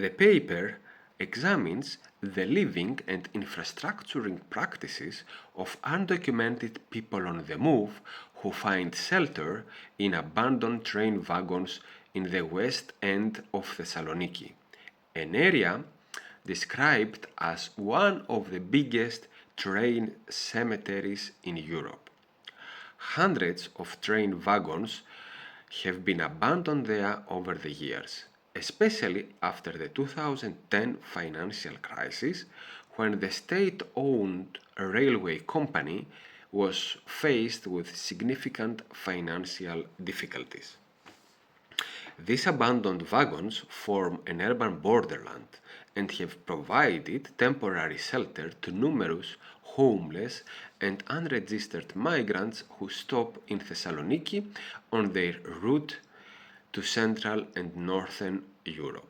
The paper examines the living and infrastructuring practices of undocumented people on the move who find shelter in abandoned train wagons in the west end of Thessaloniki, an area described as one of the biggest train cemeteries in Europe. Hundreds of train wagons have been abandoned there over the years, especially after the 2010 financial crisis, when the state-owned railway company was faced with significant financial difficulties. These abandoned wagons form an urban borderland and have provided temporary shelter to numerous homeless and unregistered migrants who stop in Thessaloniki on their route to Central and Northern Europe.